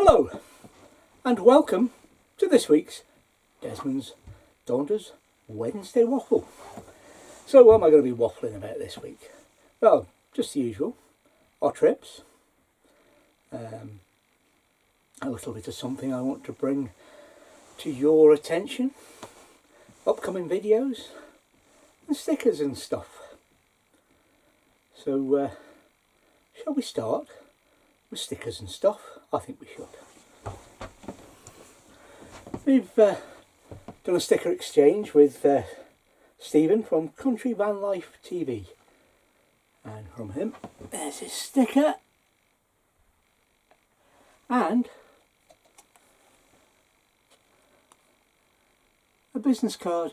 Hello and welcome to this week's Desmond's Daunders Wednesday Waffle. So what am I going to be waffling about this week? Well, just the usual, our trips, a little bit of something I want to bring to your attention, upcoming videos and stickers and stuff. So shall we start with stickers and stuff? I think we should. We've done a sticker exchange with Stephen from Country Van Life TV, and from him there's his sticker and a business card,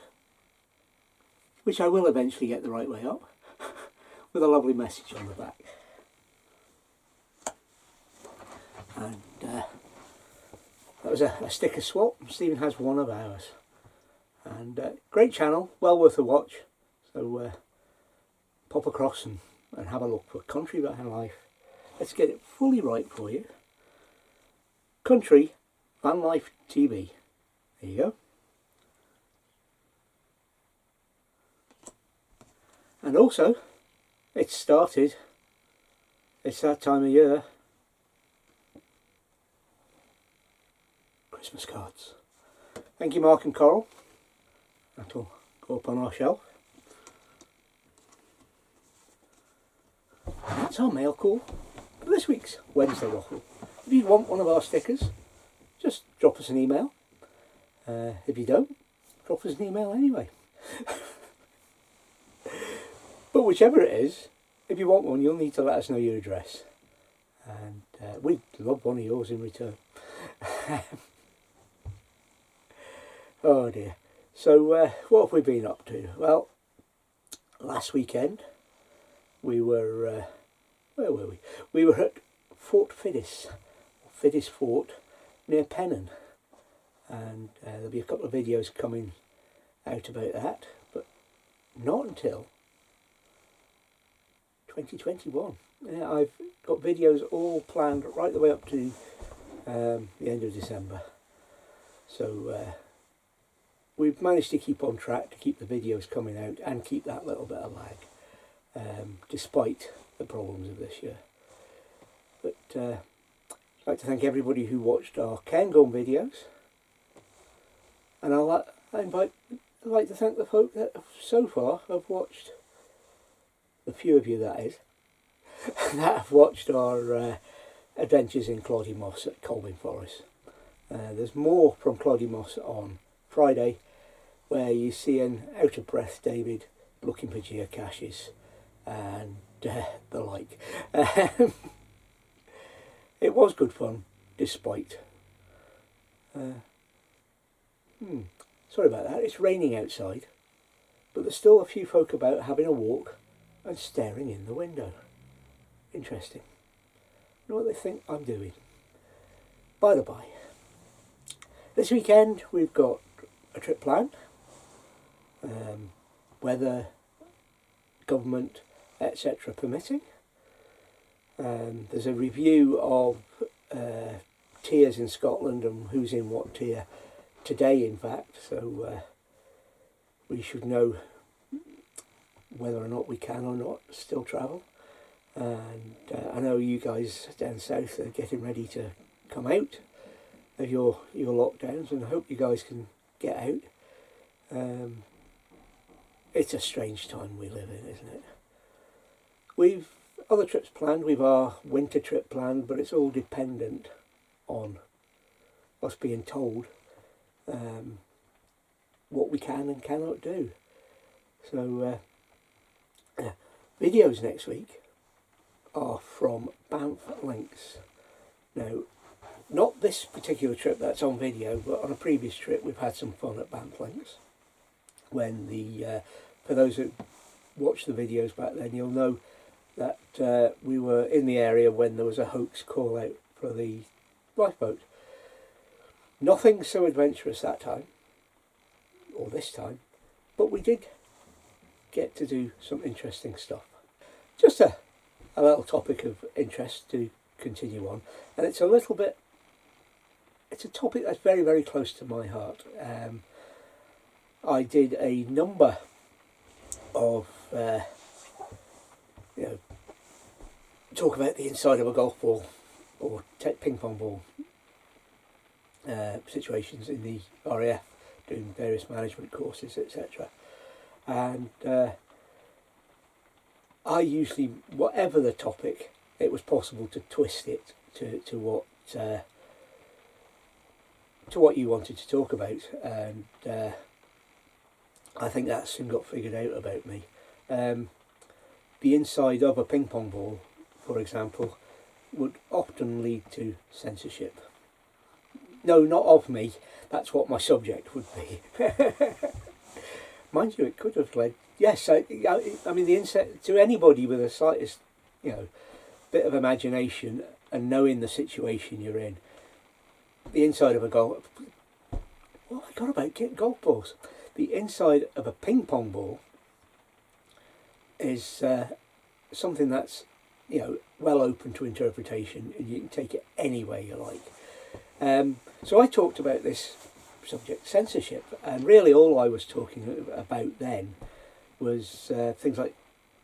which I will eventually get the right way up, with a lovely message on the back. And that was a sticker swap. Stephen has one of ours, and great channel, well worth a watch. So pop across and have a look for Country Van Life. Let's get it fully right for you. Country Van Life TV. There you go. And also, it's started. It's that time of year. Christmas cards. Thank you, Mark and Coral. That'll go up on our shelf. And that's our mail call for this week's Wednesday Waffle. If you want one of our stickers, just drop us an email. If you don't, drop us an email anyway. But whichever it is, if you want one, you'll need to let us know your address. And we'd love one of yours in return. Oh dear. So what have we been up to? Well, last weekend we were, where were we? We were at Fort Fiddis Fort near Pennon, and there'll be a couple of videos coming out about that, but not until 2021. Yeah, I've got videos all planned right the way up to the end of December. So we've managed to keep on track to keep the videos coming out and keep that little bit of lag, despite the problems of this year. But I'd like to thank everybody who watched our Cairngorm videos, and I'd like to thank the folk that so far have watched, the few of you that is, that have watched our adventures in Cloddy Moss at Colvin Forest. There's more from Cloddy Moss on Friday, where you see an out of breath David looking for geocaches and the like. It was good fun, despite. Sorry about that, it's raining outside, but there's still a few folk about having a walk and staring in the window. Interesting. You know what they think I'm doing? By the by, this weekend we've got a trip planned. Weather, government, etc. permitting. There's a review of tiers in Scotland and who's in what tier today, in fact, so we should know whether or not we can or not still travel. And I know you guys down south are getting ready to come out of your lockdowns, and I hope you guys can get out. It's a strange time we live in, isn't it? We've other trips planned. We've our winter trip planned, but it's all dependent on us being told what we can and cannot do. So videos next week are from Banff Links. Now, not this particular trip that's on video, but on a previous trip we've had some fun at Banff Links. When for those who watched the videos back then, you'll know that we were in the area when there was a hoax call out for the lifeboat. Nothing so adventurous that time, or this time, but we did get to do some interesting stuff. Just a little topic of interest to continue on, and it's a little bit it's a topic that's very, very close to my heart. I did a number of talk about the inside of a golf ball or ping pong ball situations in the RAF, doing various management courses, etc. And I usually, whatever the topic, it was possible to twist it to what you wanted to talk about, and I think that soon got figured out about me. The inside of a ping pong ball, for example, would often lead to censorship. No, not of me. That's what my subject would be. Mind you, it could have led. Yes, I mean, the inside, to anybody with the slightest, bit of imagination and knowing the situation you're in, the inside of a golf. What have I got about getting golf balls? The inside of a ping pong ball is something that's well open to interpretation, and you can take it any way you like. So I talked about this subject, censorship, and really all I was talking about then was things like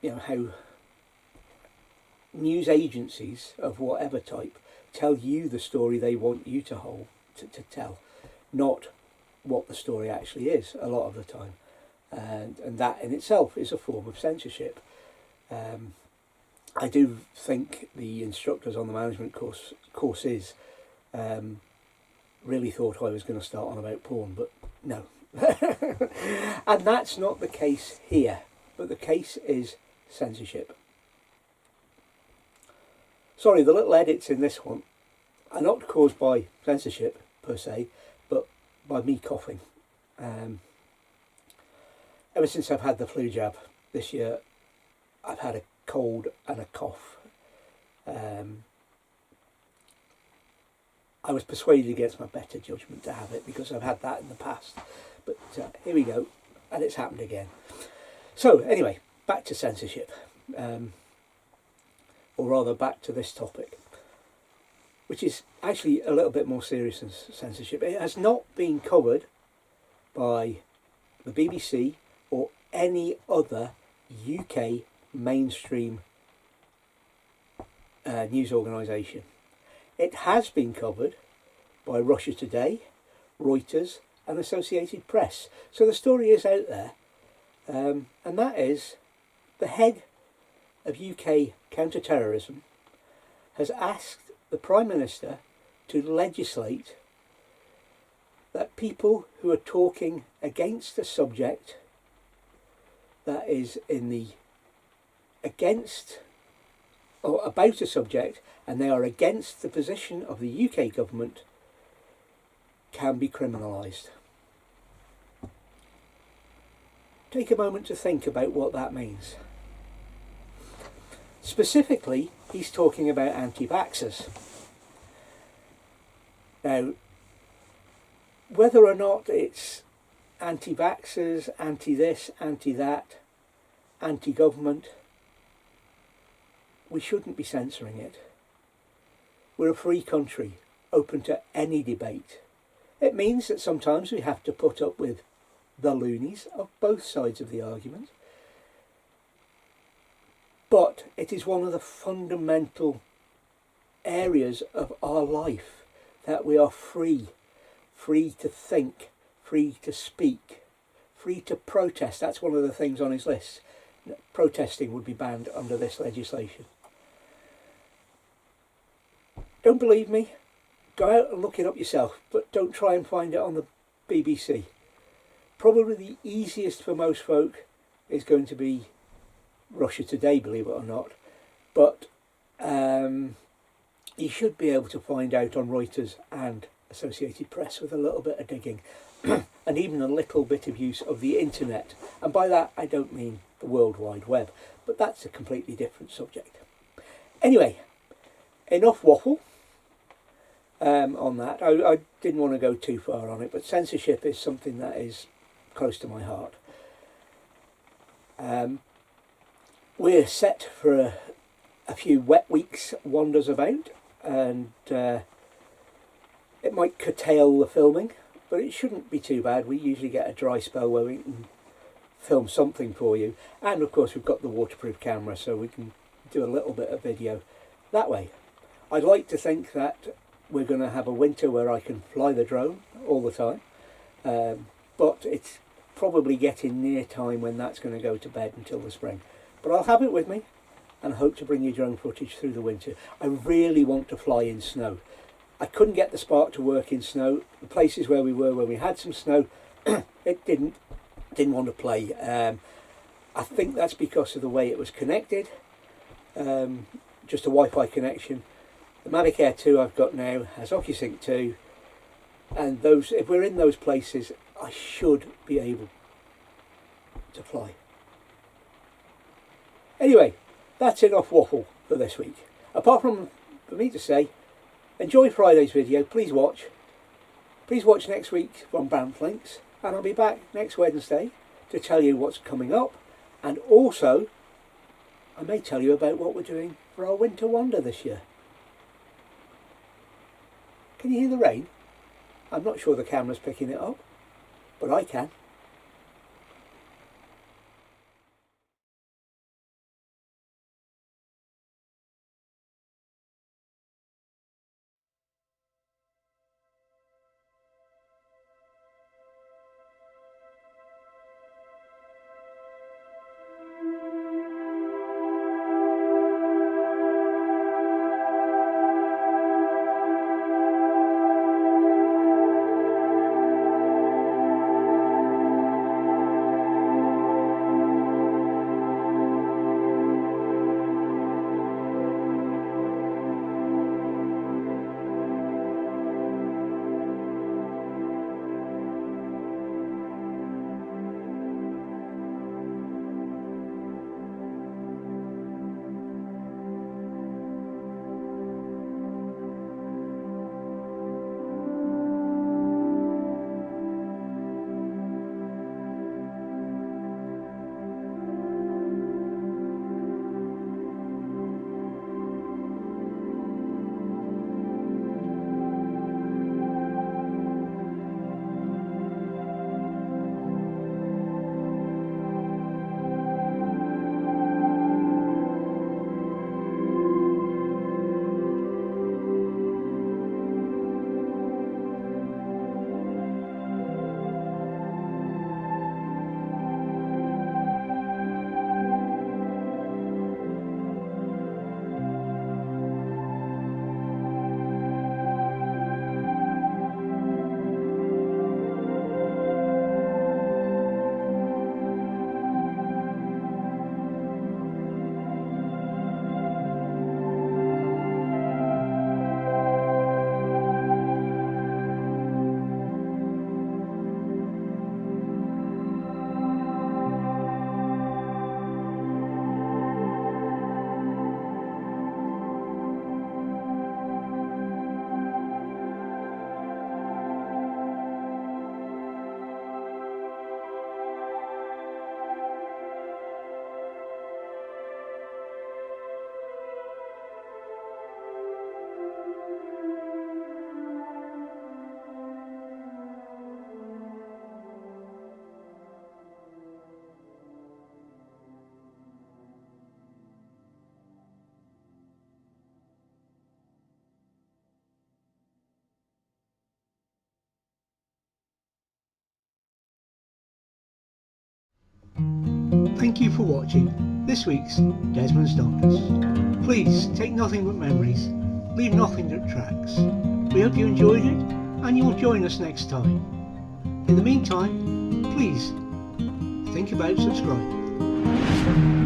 how news agencies of whatever type tell you the story they want you to tell, not what the story actually is a lot of the time, and that in itself is a form of censorship. I do think the instructors on the management courses really thought I was going to start on about porn, but no. And that's not the case here, but the case is censorship. Sorry, the little edits in this one are not caused by censorship per se, but by me coughing. Ever since I've had the flu jab this year, I've had a cold and a cough. I was persuaded against my better judgment to have it because I've had that in the past. But here we go, and it's happened again. So anyway, back to censorship. Or rather back to this topic, which is actually a little bit more serious than censorship. It has not been covered by the BBC or any other UK mainstream news organisation. It has been covered by Russia Today, Reuters and Associated Press. So the story is out there, and that is the head of UK counter-terrorism has asked the Prime Minister to legislate that people who are talking against a subject that is against or about a subject, and they are against the position of the UK government, can be criminalised. Take a moment to think about what that means. Specifically, he's talking about anti-vaxxers. Now, whether or not it's anti-vaxxers, anti-this, anti-that, anti-government, we shouldn't be censoring it. We're a free country, open to any debate. It means that sometimes we have to put up with the loonies of both sides of the argument. But it is one of the fundamental areas of our life that we are free to think, free to speak, free to protest. That's one of the things on his list. Protesting would be banned under this legislation. Don't believe me? Go out and look it up yourself, but don't try and find it on the BBC. Probably the easiest for most folk is going to be Russia Today, believe it or not, but you should be able to find out on Reuters and Associated Press with a little bit of digging and even a little bit of use of the internet, and by that I don't mean the World Wide Web, but that's a completely different subject. Anyway, enough waffle on that. I didn't want to go too far on it, but censorship is something that is close to my heart. We're set for a few wet weeks wanders about, and it might curtail the filming, but it shouldn't be too bad. We usually get a dry spell where we can film something for you, and of course we've got the waterproof camera, so we can do a little bit of video that way. I'd like to think that we're going to have a winter where I can fly the drone all the time, but it's probably getting near time when that's going to go to bed until the spring. But I'll have it with me and hope to bring you drone footage through the winter. I really want to fly in snow. I couldn't get the Spark to work in snow. The places where we were when we had some snow, it didn't want to play. I think that's because of the way it was connected, just a Wi-Fi connection. The Mavic Air 2 I've got now has OcuSync 2, and those, if we're in those places, I should be able to fly. Anyway, that's it off Waffle for this week. Apart from for me to say, enjoy Friday's video, please watch. Please watch next week from Bramflinks, and I'll be back next Wednesday to tell you what's coming up, and also I may tell you about what we're doing for our winter wander this year. Can you hear the rain? I'm not sure the camera's picking it up, but I can. Thank you for watching this week's Desmond's Donuts. Please take nothing but memories, leave nothing that tracks. We hope you enjoyed it and you'll join us next time. In the meantime, please think about subscribing.